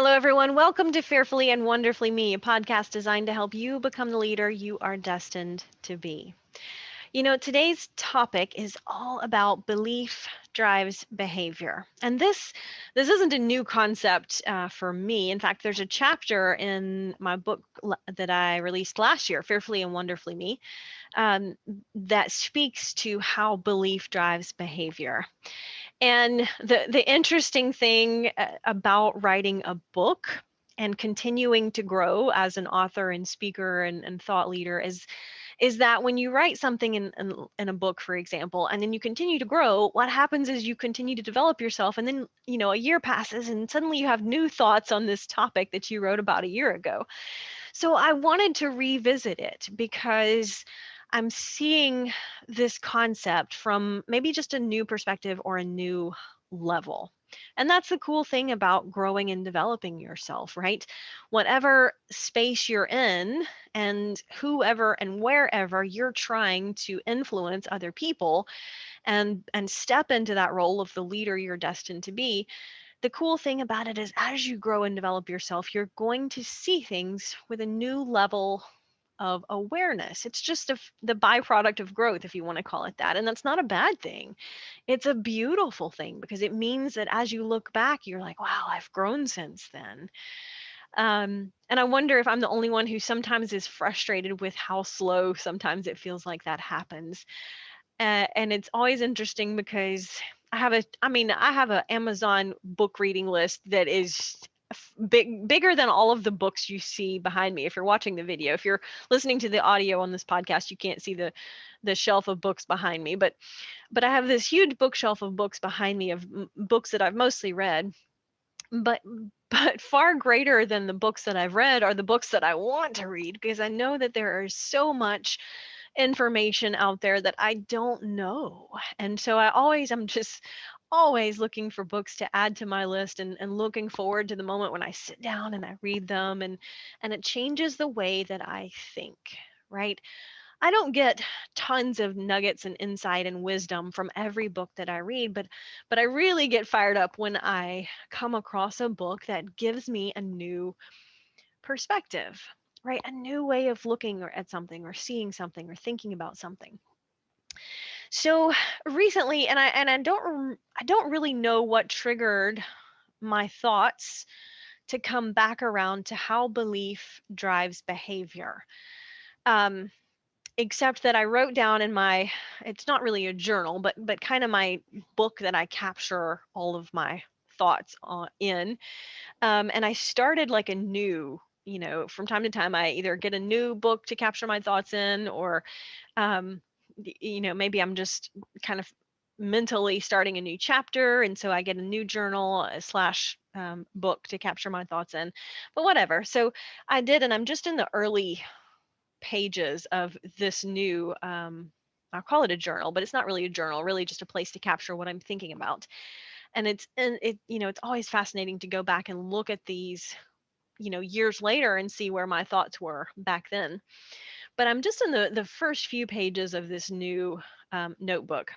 Hello, everyone. Welcome to Fearfully and Wonderfully Me, a podcast designed to help you become the leader you are destined to be. Today's topic is all about belief drives behavior. And this isn't a new concept for me. In fact, there's a chapter in my book that I released last year, Fearfully and Wonderfully Me, um, that speaks to how belief drives behavior. And the interesting thing about writing a book and continuing to grow as an author and speaker and thought leader is that when you write something in a book, for example, and then you continue to grow, what happens is you continue to develop yourself, and then a year passes and suddenly you have new thoughts on this topic that you wrote about a year ago. So I wanted to revisit it because I'm seeing this concept from maybe just a new perspective or a new level. And that's the cool thing about growing and developing yourself, right? Whatever space you're in and whoever and wherever you're trying to influence other people and step into that role of the leader you're destined to be, the cool thing about it is as you grow and develop yourself, you're going to see things with a new level of awareness. It's just the byproduct of growth, if you want to call it that. And that's not a bad thing. It's a beautiful thing because it means that as you look back, you're like, wow, I've grown since then. And I wonder if I'm the only one who sometimes is frustrated with how slow sometimes it feels like that happens. And it's always interesting because I have an Amazon book reading list that is bigger than all of the books you see behind me. If you're watching the video, if you're listening to the audio on this podcast, you can't see the shelf of books behind me, but I have this huge bookshelf of books behind me of books that I've mostly read, but far greater than the books that I've read are the books that I want to read because I know that there is so much information out there that I don't know. And so I'm just always looking for books to add to my list and looking forward to the moment when I sit down and I read them and it changes the way that I think, right? I don't get tons of nuggets and insight and wisdom from every book that I read, but I really get fired up when I come across a book that gives me a new perspective, right? A new way of looking at something or seeing something or thinking about something. So recently, I don't really know what triggered my thoughts to come back around to how belief drives behavior. Um, Except that I wrote down in my, it's not really a journal, but kind of my book that I capture all of my thoughts in. And I started like a new, from time to time, I either get a new book to capture my thoughts in, or, um, maybe I'm just kind of mentally starting a new chapter. And so I get a new journal slash book to capture my thoughts in, but whatever. So I did, and I'm just in the early pages of this new, I'll call it a journal, but it's not really a journal, really just a place to capture what I'm thinking about. It's always fascinating to go back and look at these, years later and see where my thoughts were back then. But I'm just in the first few pages of this new notebook.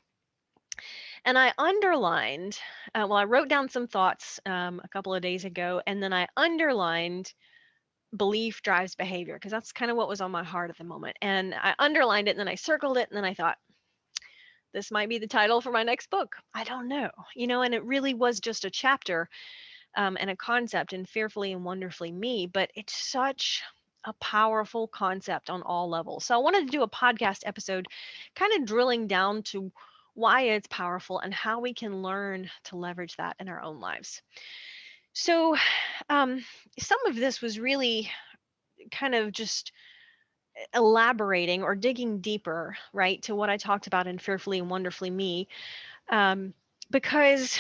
And I underlined, I wrote down some thoughts a couple of days ago, and then I underlined belief drives behavior because that's kind of what was on my heart at the moment. And I underlined it and then I circled it and then I thought, this might be the title for my next book. I don't know, and it really was just a chapter and a concept in Fearfully and Wonderfully Me, but it's such a powerful concept on all levels. So I wanted to do a podcast episode kind of drilling down to why it's powerful and how we can learn to leverage that in our own lives. So, um, some of this was really kind of just elaborating or digging deeper, right, to what I talked about in Fearfully and Wonderfully Me, um, because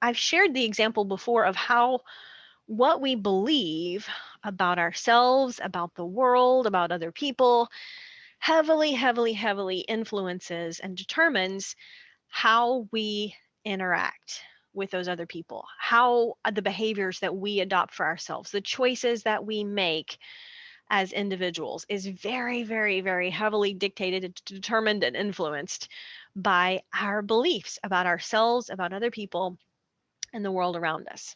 I've shared the example before of how what we believe about ourselves, about the world, about other people, heavily, heavily, heavily influences and determines how we interact with those other people, how the behaviors that we adopt for ourselves, the choices that we make as individuals is very, very, very heavily dictated, determined, and influenced by our beliefs about ourselves, about other people, and the world around us.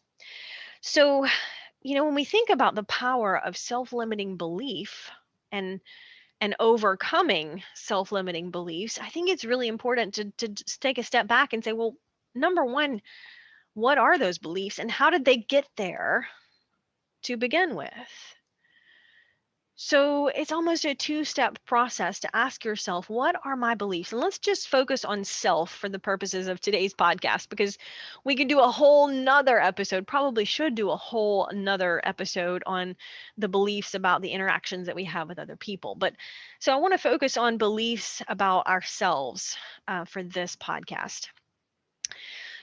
So, when we think about the power of self-limiting belief and overcoming self-limiting beliefs, I think it's really important to just take a step back and say, well, number one, what are those beliefs and how did they get there to begin with? So it's almost a two-step process to ask yourself, what are my beliefs? And let's just focus on self for the purposes of today's podcast, because we could do a whole nother episode, probably should do a whole another episode on the beliefs about the interactions that we have with other people. But so I want to focus on beliefs about ourselves for this podcast.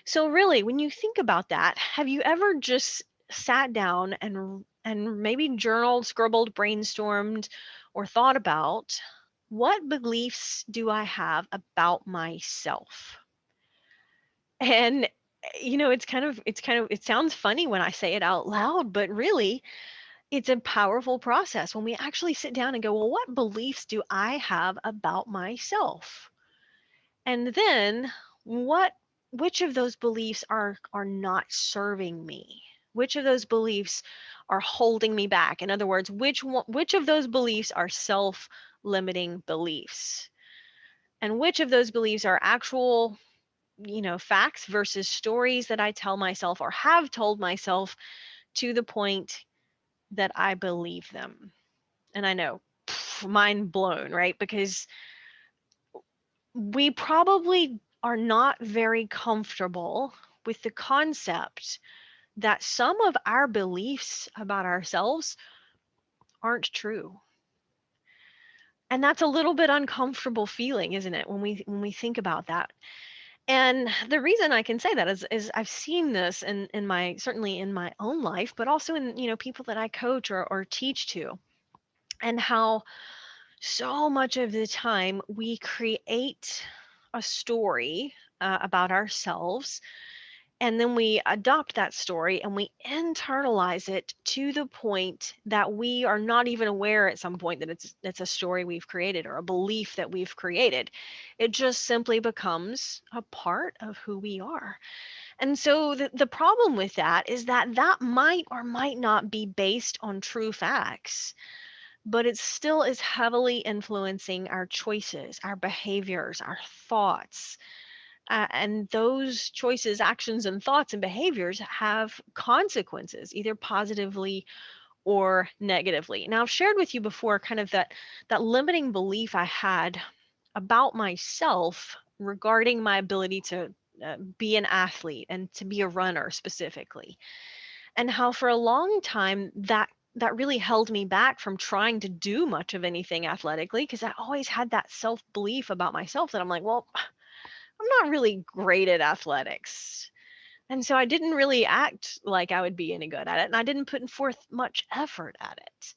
So really, when you think about that, have you ever just sat down and maybe journaled, scribbled, brainstormed, or thought about what beliefs do I have about myself? And it sounds funny when I say it out loud, but really it's a powerful process when we actually sit down and go, well, what beliefs do I have about myself? And then what which of those beliefs are not serving me? Which of those beliefs are holding me back? In other words, which of those beliefs are self-limiting beliefs? And which of those beliefs are actual, facts versus stories that I tell myself or have told myself to the point that I believe them? And I know, mind blown, right? Because we probably are not very comfortable with the concept that some of our beliefs about ourselves aren't true. And that's a little bit uncomfortable feeling, isn't it, when we think about that? And the reason I can say that is I've seen this in my certainly in my own life, but also in people that I coach or teach to, and how so much of the time we create a story about ourselves, and then we adopt that story and we internalize it to the point that we are not even aware at some point that it's a story we've created or a belief that we've created. It just simply becomes a part of who we are. And so the problem with that is that that might or might not be based on true facts, but it still is heavily influencing our choices, our behaviors, our thoughts. And those choices, actions, and thoughts and behaviors have consequences, either positively or negatively. Now, I've shared with you before kind of that limiting belief I had about myself regarding my ability to be an athlete and to be a runner specifically, and how for a long time that really held me back from trying to do much of anything athletically, because I always had that self belief about myself that I'm like, well, I'm not really great at athletics. And so I didn't really act like I would be any good at it. And I didn't put forth much effort at it.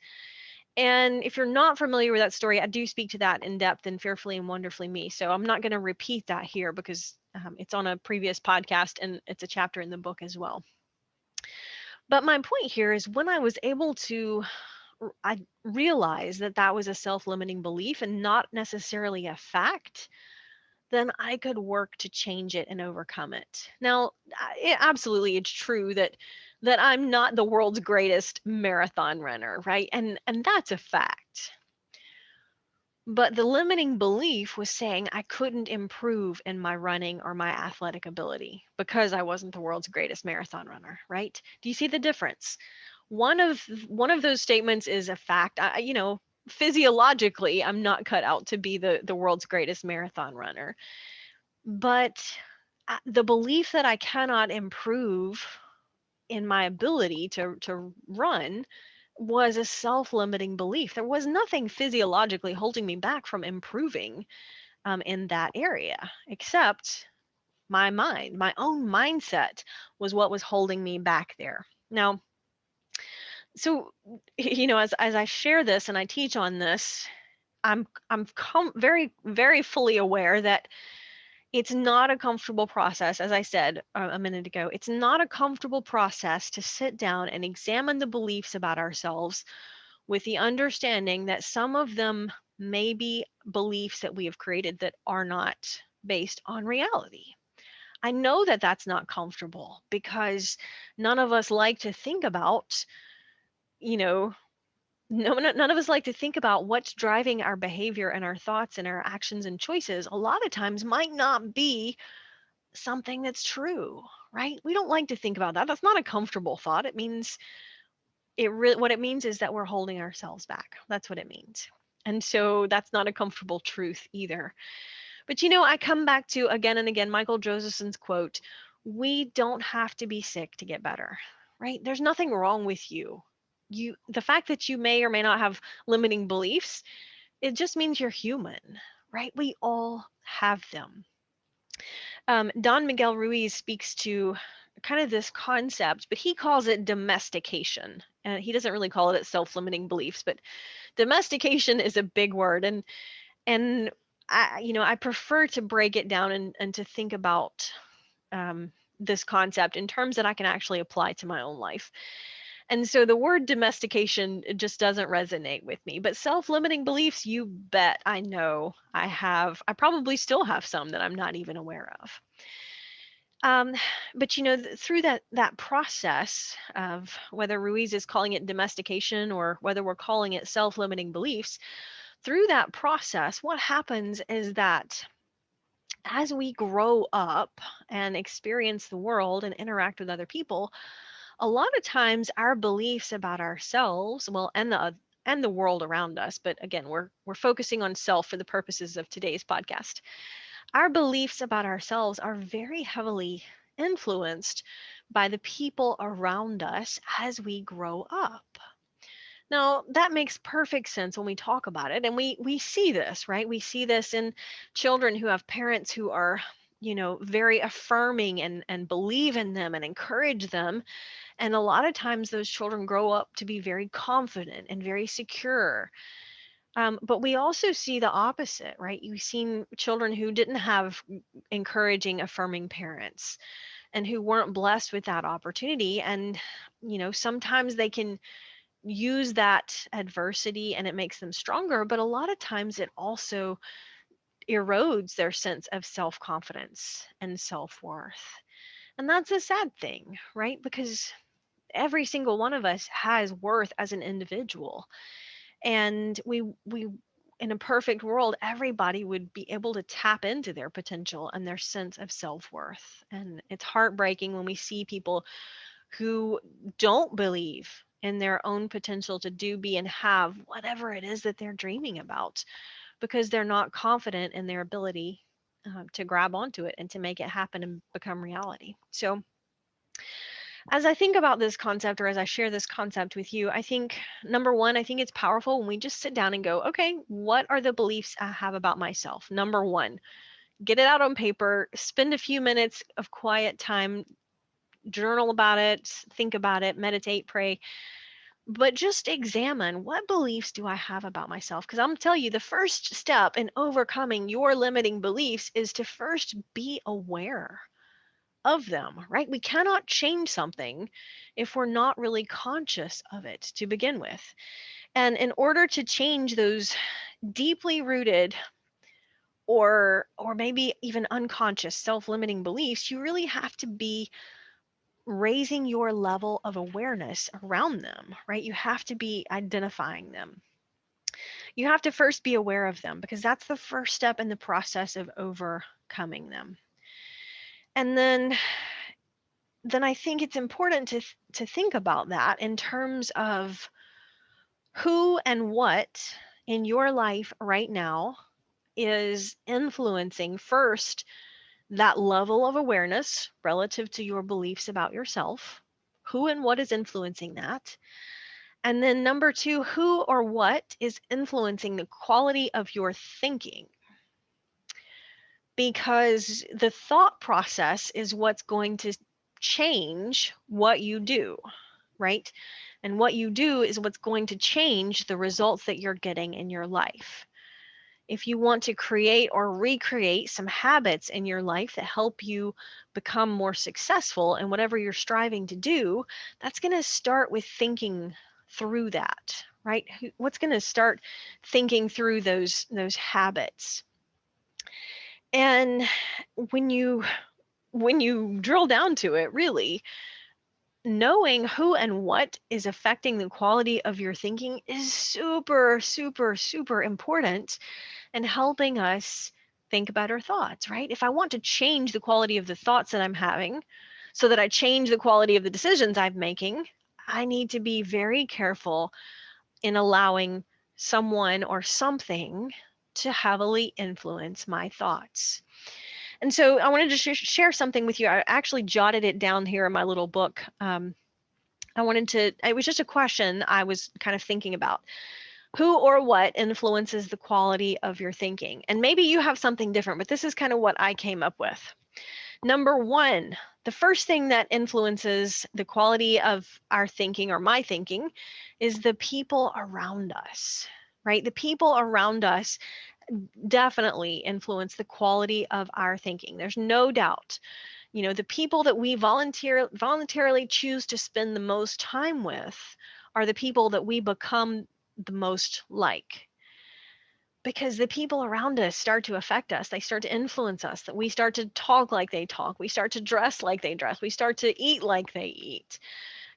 And if you're not familiar with that story, I do speak to that in depth in Fearfully and Wonderfully Me. So I'm not going to repeat that here because it's on a previous podcast and it's a chapter in the book as well. But my point here is when I was able to, I realized that that was a self limiting belief and not necessarily a fact, then I could work to change it and overcome it. Now, absolutely, it's true that I'm not the world's greatest marathon runner, right? And that's a fact. But the limiting belief was saying I couldn't improve in my running or my athletic ability because I wasn't the world's greatest marathon runner, right? Do you see the difference? One of those statements is a fact. Physiologically, I'm not cut out to be the world's greatest marathon runner. But the belief that I cannot improve in my ability to run was a self-limiting belief. There was nothing physiologically holding me back from improving in that area, except my mind. My own mindset was what was holding me back there. Now, so as I share this and I teach on this, I'm very very fully aware that it's not a comfortable process. As I said a minute ago, it's not a comfortable process to sit down and examine the beliefs about ourselves with the understanding that some of them may be beliefs that we have created that are not based on reality. I know that that's not comfortable because none of us like to think about you know, none of us like to think about what's driving our behavior and our thoughts and our actions and choices. A lot of times might not be something that's true, right? We don't like to think about that. That's not a comfortable thought. It means what it means is that we're holding ourselves back. That's what it means. And so that's not a comfortable truth either. But I come back to again and again Michael Josephson's quote, we don't have to be sick to get better, right? There's nothing wrong with you. The fact that you may or may not have limiting beliefs, it just means you're human, right? We all have them. Don Miguel Ruiz speaks to kind of this concept, but he calls it domestication. And he doesn't really call it self-limiting beliefs, but domestication is a big word. And I prefer to break it down and to think about this concept in terms that I can actually apply to my own life. And so the word domestication, it just doesn't resonate with me. But self-limiting beliefs, you bet I know I have. I probably still have some that I'm not even aware of. But through that process of whether Ruiz is calling it domestication or whether we're calling it self-limiting beliefs, through that process, what happens is that as we grow up and experience the world and interact with other people, a lot of times our beliefs about ourselves, well, and the world around us, but again, we're focusing on self for the purposes of today's podcast. Our beliefs about ourselves are very heavily influenced by the people around us as we grow up. Now, that makes perfect sense when we talk about it. And we see this, right? We see this in children who have parents who are, very affirming and believe in them and encourage them. And a lot of times those children grow up to be very confident and very secure. But we also see the opposite, right? You've seen children who didn't have encouraging, affirming parents and who weren't blessed with that opportunity. And, sometimes they can use that adversity and it makes them stronger, but a lot of times it also erodes their sense of self-confidence and self-worth. And that's a sad thing, right? Because every single one of us has worth as an individual. And we in a perfect world, everybody would be able to tap into their potential and their sense of self-worth. And it's heartbreaking when we see people who don't believe in their own potential to do, be, and have whatever it is that they're dreaming about because they're not confident in their ability to grab onto it and to make it happen and become reality. So, as I think about this concept, or as I share this concept with you, I think number one, I think it's powerful when we just sit down and go, okay, what are the beliefs I have about myself? Number one, get it out on paper, spend a few minutes of quiet time, journal about it, think about it, meditate, pray, but just examine what beliefs do I have about myself? Because I'm gonna tell you, the first step in overcoming your limiting beliefs is to first be aware of them, right? We cannot change something if we're not really conscious of it to begin with. And in order to change those deeply rooted or maybe even unconscious self-limiting beliefs, you really have to be raising your level of awareness around them, right? You have to be identifying them. You have to first be aware of them because that's the first step in the process of overcoming them. And then I think it's important to think about that in terms of who and what in your life right now is influencing first that level of awareness relative to your beliefs about yourself. Who and what is influencing that? And then number two, who or what is influencing the quality of your thinking? Because the thought process is what's going to change what you do, right? And what you do is what's going to change the results that you're getting in your life. If you want to create or recreate some habits in your life that help you become more successful in whatever you're striving to do, that's going to start with thinking through that, right? What's going to start thinking through those habits? And when you drill down to it, really, knowing who and what is affecting the quality of your thinking is super, super, super important in helping us think better thoughts, right? If I want to change the quality of the thoughts that I'm having so that I change the quality of the decisions I'm making, I need to be very careful in allowing someone or something to heavily influence my thoughts. And so I wanted to share something with you. I actually jotted it down here in my little book. It was just a question I was kind of thinking about. Who or what influences the quality of your thinking? And maybe you have something different, but this is kind of what I came up with. Number one, the first thing that influences the quality of our thinking or my thinking is the people around us, right? The people around us definitely influence the quality of our thinking. There's no doubt. The people that we voluntarily choose to spend the most time with are the people that we become the most like, because the people around us start to affect us. They start to influence us, that we start to talk like they talk, we start to dress like they dress, we start to eat like they eat,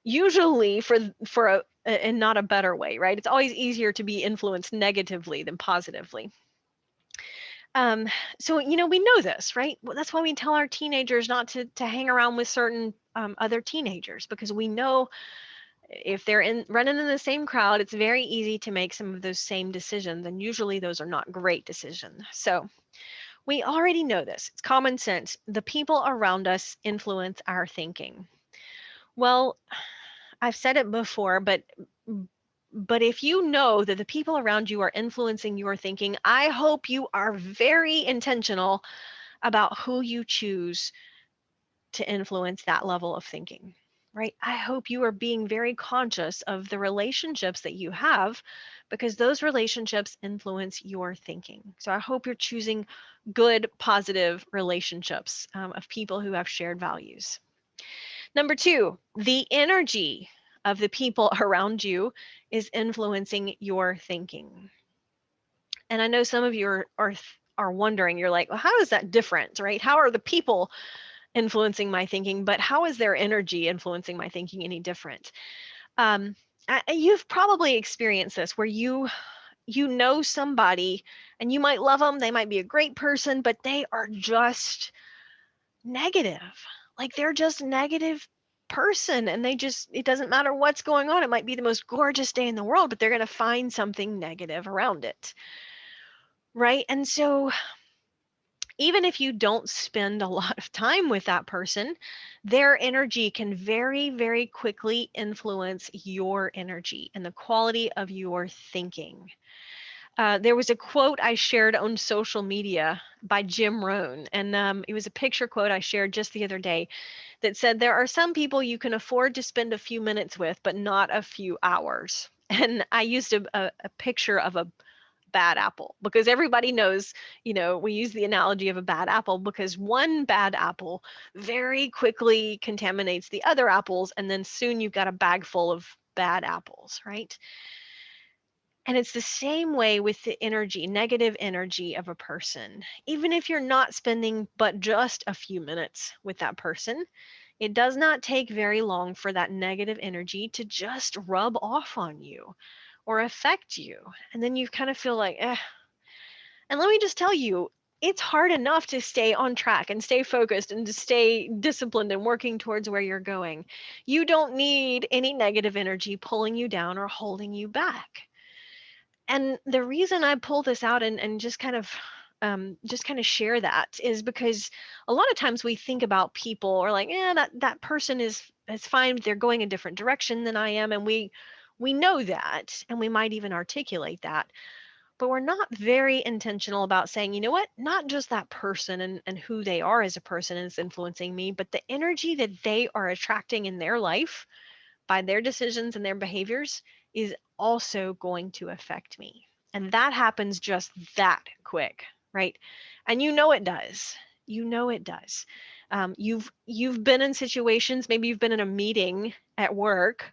usually for a and not a better way, right? It's always easier to be influenced negatively than positively. um, so we know this, right? Well, that's why we tell our teenagers not to hang around with certain other teenagers, because we know if they're running in the same crowd, it's very easy to make some of those same decisions, and usually those are not great decisions. So we already know this. It's common sense. The people around us influence our thinking. Well, I've said it before, but if you know that the people around you are influencing your thinking, I hope you are very intentional about who you choose to influence that level of thinking, right? I hope you are being very conscious of the relationships that you have, because those relationships influence your thinking. So I hope you're choosing good, positive relationships of people who have shared values. Number two, the energy of the people around you is influencing your thinking. And I know some of you are wondering, you're like, well, how is that different, right? How are the people influencing my thinking, but how is their energy influencing my thinking any different? Um, you've probably experienced this where you know somebody and you might love them, they might be a great person, but they are just negative. Like they're just a negative person, and it doesn't matter what's going on. It might be the most gorgeous day in the world, but they're going to find something negative around it. Right? And so even if you don't spend a lot of time with that person, their energy can very, very quickly influence your energy and the quality of your thinking. There was a quote I shared on social media by Jim Rohn, and it was a picture quote I shared just the other day that said, "There are some people you can afford to spend a few minutes with, but not a few hours." And I used a picture of a bad apple, because everybody knows, we use the analogy of a bad apple because one bad apple very quickly contaminates the other apples, and then soon you've got a bag full of bad apples, right? And it's the same way with the energy, negative energy of a person. Even if you're not spending but just a few minutes with that person, it does not take very long for that negative energy to just rub off on you or affect you. And then you kind of feel like, eh. And let me just tell you, it's hard enough to stay on track and stay focused and to stay disciplined and working towards where you're going. You don't need any negative energy pulling you down or holding you back. And the reason I pull this out and just kind of share that is because a lot of times we think about people, or like, yeah, that person is fine, they're going a different direction than I am, and we know that, and we might even articulate that, but we're not very intentional about saying, you know what, not just that person and who they are as a person is influencing me, but the energy that they are attracting in their life by their decisions and their behaviors is also going to affect me. And that happens just that quick, right? And you know it does. You know it does. You've been in situations, maybe you've been in a meeting at work,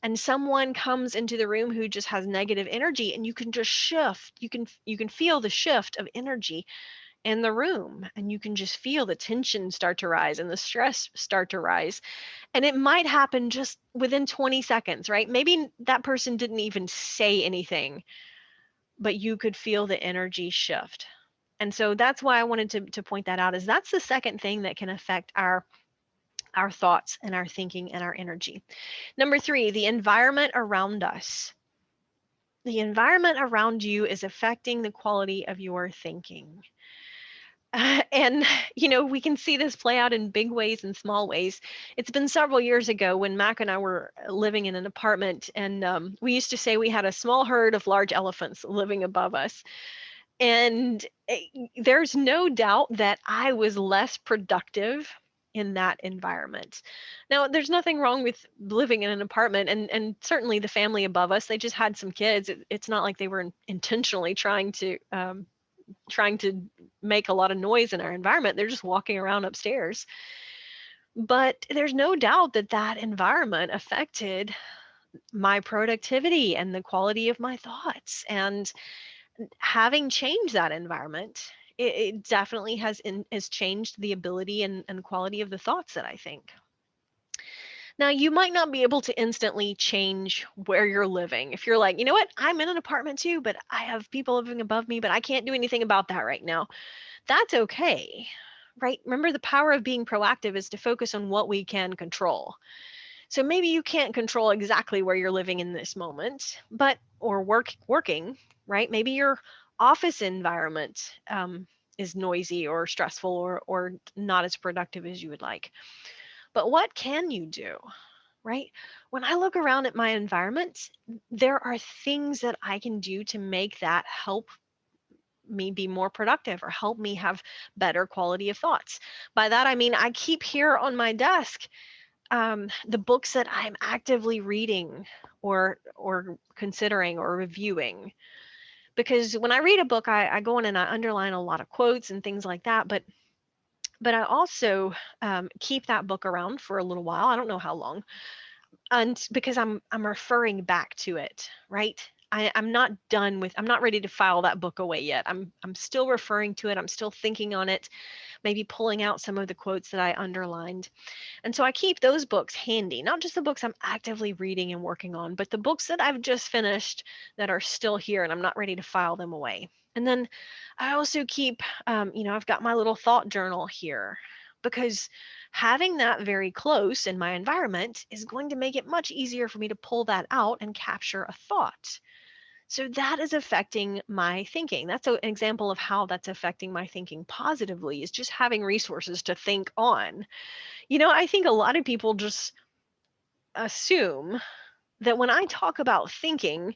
and someone comes into the room who just has negative energy, and you can just shift. You can feel the shift of energy in the room, and you can just feel the tension start to rise and the stress start to rise. And it might happen just within 20 seconds, right? Maybe that person didn't even say anything, but you could feel the energy shift. And so that's why I wanted to point that out, is that's the second thing that can affect our thoughts and our thinking and our energy. Number 3, the environment around us. The environment around you is affecting the quality of your thinking. And, we can see this play out in big ways and small ways. It's been several years ago when Mac and I were living in an apartment, and we used to say we had a small herd of large elephants living above us. And there's no doubt that I was less productive in that environment. Now, there's nothing wrong with living in an apartment, and certainly the family above us, they just had some kids. It's not like they were intentionally trying to make a lot of noise in our environment. They're just walking around upstairs. But there's no doubt that that environment affected my productivity and the quality of my thoughts. And having changed that environment, it definitely has changed the ability and quality of the thoughts that I think. Now, you might not be able to instantly change where you're living. If you're like, you know what, I'm in an apartment too, but I have people living above me, but I can't do anything about that right now. That's okay, right? Remember, the power of being proactive is to focus on what we can control. So maybe you can't control exactly where you're living in this moment, but or working, right? Maybe your office environment is noisy or stressful or not as productive as you would like. But what can you do, right? When I look around at my environment, there are things that I can do to make that help me be more productive or help me have better quality of thoughts. By that, I mean, I keep here on my desk the books that I'm actively reading or considering or reviewing. Because when I read a book, I go in and I underline a lot of quotes and things like that. But I also keep that book around for a little while. I don't know how long, and because I'm referring back to it, right? I'm not done with. I'm not ready to file that book away yet. I'm still referring to it. I'm still thinking on it. Maybe pulling out some of the quotes that I underlined. And so I keep those books handy, not just the books I'm actively reading and working on, but the books that I've just finished that are still here and I'm not ready to file them away. And then I also keep, I've got my little thought journal here, because having that very close in my environment is going to make it much easier for me to pull that out and capture a thought. So that is affecting my thinking. That's an example of how that's affecting my thinking positively, is just having resources to think on. I think a lot of people just assume that when I talk about thinking,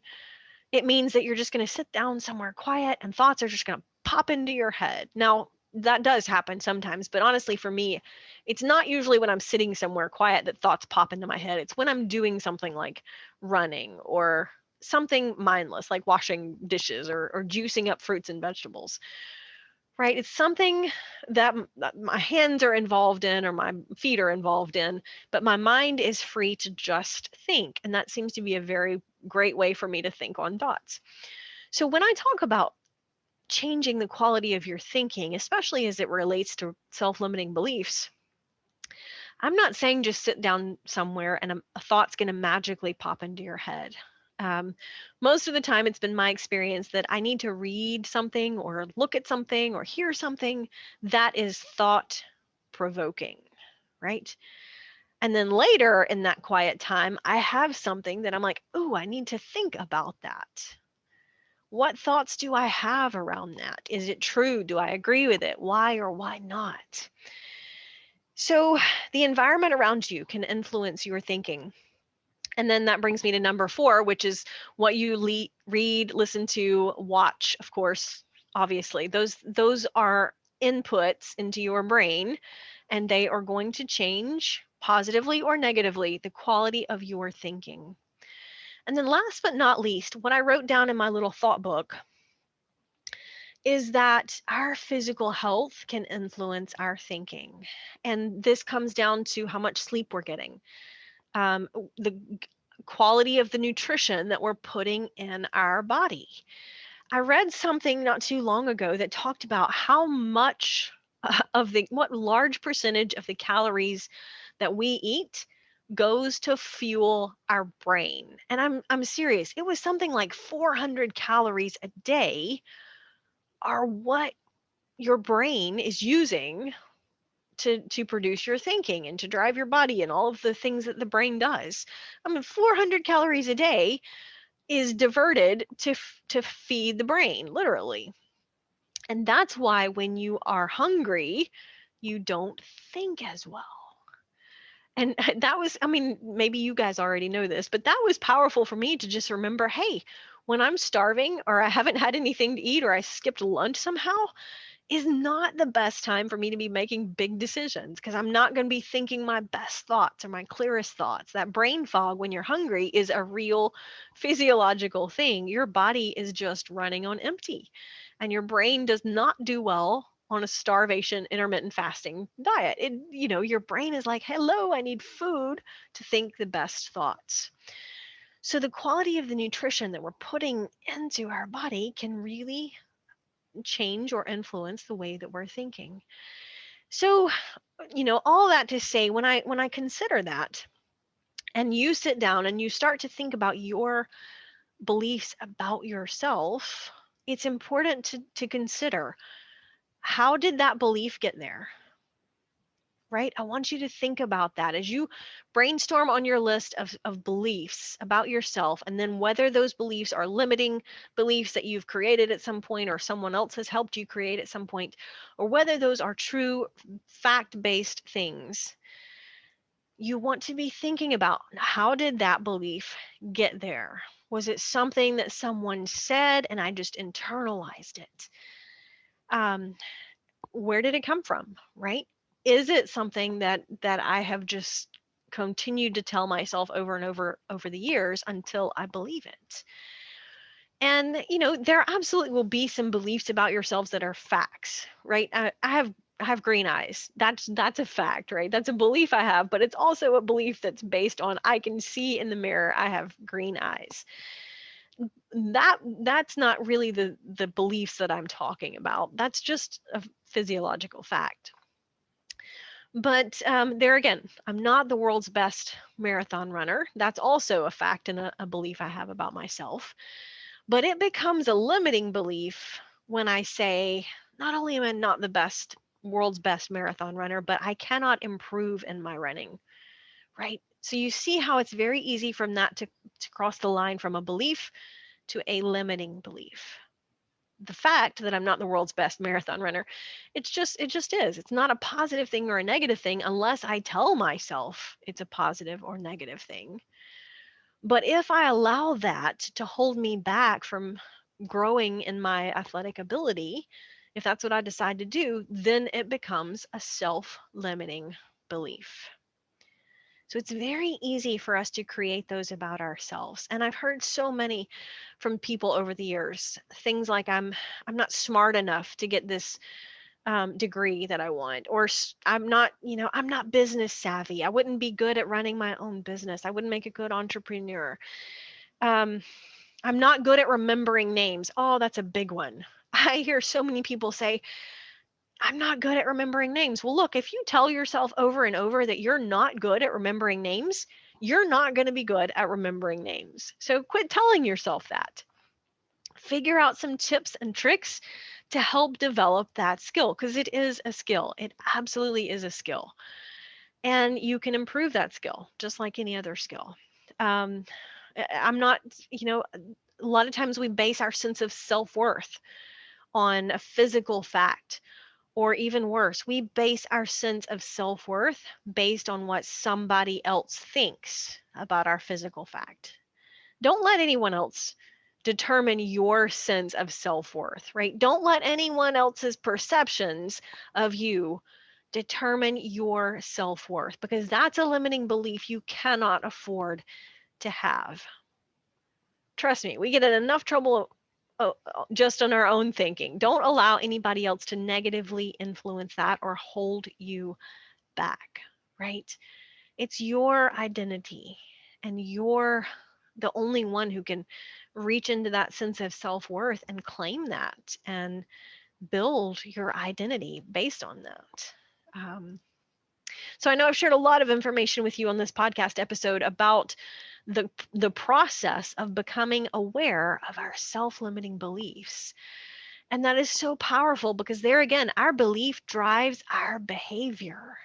it means that you're just going to sit down somewhere quiet and thoughts are just going to pop into your head. Now, that does happen sometimes, but honestly, for me, it's not usually when I'm sitting somewhere quiet that thoughts pop into my head. It's when I'm doing something like running or something mindless, like washing dishes or juicing up fruits and vegetables. Right? It's something that my hands are involved in or my feet are involved in, but my mind is free to just think. And that seems to be a very great way for me to think on thoughts. So when I talk about changing the quality of your thinking, especially as it relates to self-limiting beliefs, I'm not saying just sit down somewhere and a thought's going to magically pop into your head. Um, Most of the time, it's been my experience that I need to read something or look at something or hear something that is thought provoking, right? And then later in that quiet time, I have something that I'm like, oh, I need to think about that. What thoughts do I have around that? Is it true? Do I agree with it? Why or why not? So, the environment around you can influence your thinking. And then that brings me to number 4, which is what you read, listen to, watch, of course, obviously. Those are inputs into your brain, and they are going to change positively or negatively the quality of your thinking. And then last but not least, what I wrote down in my little thought book is that our physical health can influence our thinking. And this comes down to how much sleep we're getting, the quality of the nutrition that we're putting in our body. I read something not too long ago that talked about how much what large percentage of the calories that we eat goes to fuel our brain. And I'm serious. It was something like 400 calories a day are what your brain is using to produce your thinking and to drive your body and all of the things that the brain does. I mean, 400 calories a day is diverted to feed the brain, literally. And that's why when you are hungry, you don't think as well. And that was, I mean, maybe you guys already know this, but that was powerful for me to just remember, hey, when I'm starving or I haven't had anything to eat or I skipped lunch somehow, is not the best time for me to be making big decisions because I'm not going to be thinking my best thoughts or my clearest thoughts. That brain fog when you're hungry is a real physiological thing. Your body is just running on empty, and your brain does not do well on a starvation intermittent fasting diet. Your brain is like, hello, I need food to think the best thoughts. So the quality of the nutrition that we're putting into our body can really change or influence the way that we're thinking. So, all that to say, when I consider that and you sit down and you start to think about your beliefs about yourself, it's important to consider, how did that belief get there? Right? I want you to think about that as you brainstorm on your list of beliefs about yourself, and then whether those beliefs are limiting beliefs that you've created at some point or someone else has helped you create at some point, or whether those are true fact-based things. You want to be thinking about, how did that belief get there? Was it something that someone said and I just internalized it? Um, where did it come from, right? Is it something that I have just continued to tell myself over and over the years until I believe it? And there absolutely will be some beliefs about yourselves that are facts, right? I have green eyes. That's a fact, right? That's a belief I have, but it's also a belief that's based on, I can see in the mirror I have green eyes. That's not really the beliefs that I'm talking about. That's just a physiological fact. But there again, I'm not the world's best marathon runner. That's also a fact and a belief I have about myself. But it becomes a limiting belief when I say, not only am I not the world's best marathon runner, but I cannot improve in my running, right? So you see how it's very easy from that to cross the line from a belief to a limiting belief. The fact that I'm not the world's best marathon runner, it just is. It's not a positive thing or a negative thing unless I tell myself it's a positive or negative thing. But if I allow that to hold me back from growing in my athletic ability, if that's what I decide to do, then it becomes a self-limiting belief. So it's very easy for us to create those about ourselves. And I've heard so many from people over the years, things like, I'm not smart enough to get this degree that I want, or I'm not business savvy. I wouldn't be good at running my own business. I wouldn't make a good entrepreneur. Um, I'm not good at remembering names. Oh, that's a big one. I hear so many people say, I'm not good at remembering names. Well, look, if you tell yourself over and over that you're not good at remembering names, you're not going to be good at remembering names. So quit telling yourself that. Figure out some tips and tricks to help develop that skill, because it is a skill. It absolutely is a skill. And you can improve that skill just like any other skill. Um, I'm not, a lot of times we base our sense of self worth on a physical fact. Or even worse, we base our sense of self worth based on what somebody else thinks about our physical fact. Don't let anyone else determine your sense of self worth, right? Don't let anyone else's perceptions of you determine your self worth, because that's a limiting belief you cannot afford to have. Trust me, we get in enough trouble just on our own thinking. Don't allow anybody else to negatively influence that or hold you back, right? It's your identity and your the only one who can reach into that sense of self-worth and claim that and build your identity based on that. So I know I've shared a lot of information with you on this podcast episode about the process of becoming aware of our self-limiting beliefs. And that is so powerful because there again, our belief drives our behavior.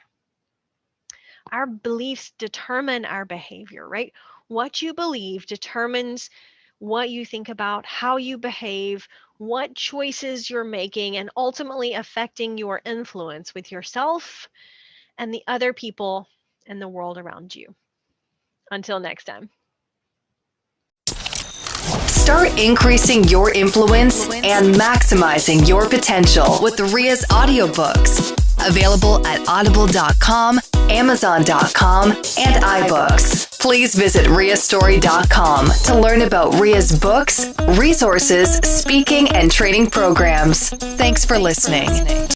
Our beliefs determine our behavior, right? What you believe determines what you think about, how you behave, what choices you're making, and ultimately affecting your influence with yourself and the other people in the world around you. Until next time. Start increasing your influence and maximizing your potential with Ria's audiobooks. Available at audible.com, amazon.com, and iBooks. Please visit riastory.com to learn about Ria's books, resources, speaking, and training programs. Thanks for listening.